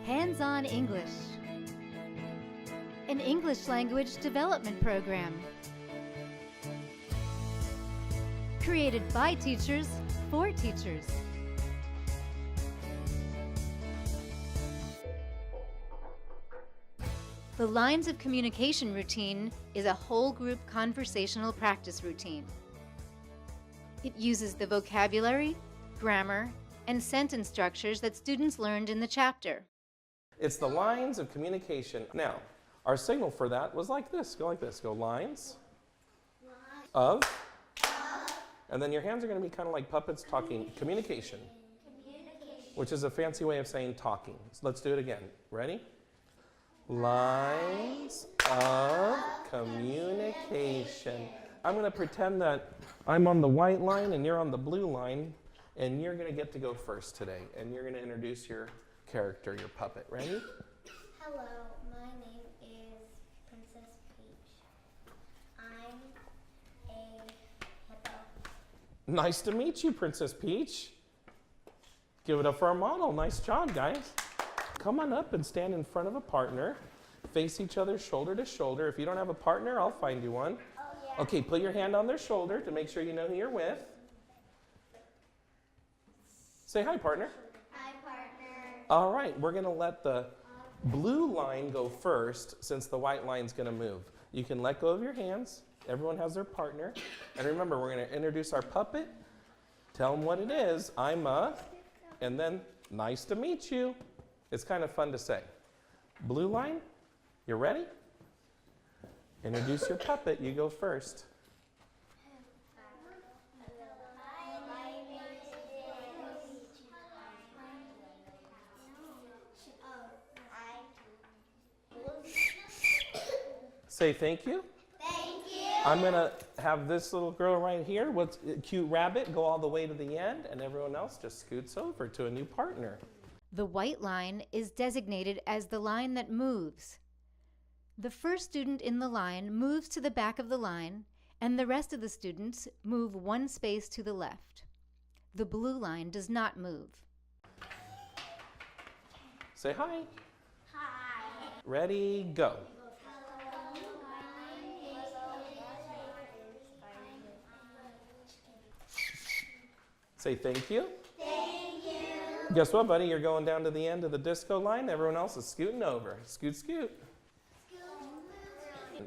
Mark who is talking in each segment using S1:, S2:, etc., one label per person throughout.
S1: Hands-on English, an English language development program created by teachers for teachers. The Lines of Communication routine is a whole group conversational practice routine. It uses the vocabulary, grammar, and sentence structures that students learned in the chapter.
S2: It's the lines of communication. Now, our signal for that was like this. Go like this. Go lines of. And then your hands are going to be kind of like puppets talking. Communication. Which is a fancy way of saying talking. So let's do it again. Ready? Lines of communication. I'm going to pretend that I'm on the white line and you're on the blue line, and you're going to get to go first today. And you're going to introduce your character, your puppet. Ready?
S3: Hello, my name is Princess Peach. I'm a hippo.
S2: Nice to meet you, Princess Peach. Give it up for our model. Nice job, guys. Come on up and stand in front of a partner. Face each other shoulder to shoulder. If you don't have a partner, I'll find you one.
S3: Oh, yeah.
S2: Okay, put your hand on their shoulder to make sure you know who you're with. Say hi, partner.
S3: Hi, partner.
S2: All right, we're going to let the blue line go first since the white line's going to move. You can let go of your hands. Everyone has their partner. And remember, we're going to introduce our puppet. Tell them what it is. I'm a, and then nice to meet you. It's kind of fun to say. Blue line, you ready? Introduce your puppet. You go first. Say thank you.
S3: Thank you.
S2: I'm going to have this little girl right here with a cute rabbit go all the way to the end, and everyone else just scoots over to a new partner.
S1: The white line is designated as the line that moves. The first student in the line moves to the back of the line, and the rest of the students move one space to the left. The blue line does not move.
S2: Say hi.
S3: Hi.
S2: Ready, go. Say thank you.
S3: Thank you.
S2: Guess what, buddy? You're going down to the end of the disco line. Everyone else is scooting over. Scoot, scoot.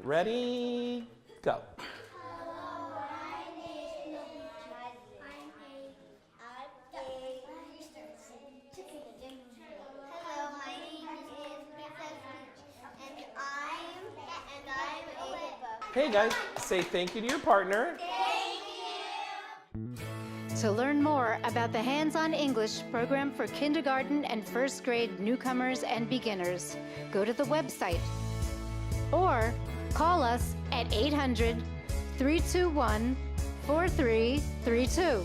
S2: Ready, go.
S3: Hello, my name is Princess Peach, and I'm a hippo.
S2: Hey, guys, say thank you to your partner.
S1: To learn more about the Hands-on English program for kindergarten and first grade newcomers and beginners, go to the website or call us at 800-321-4332.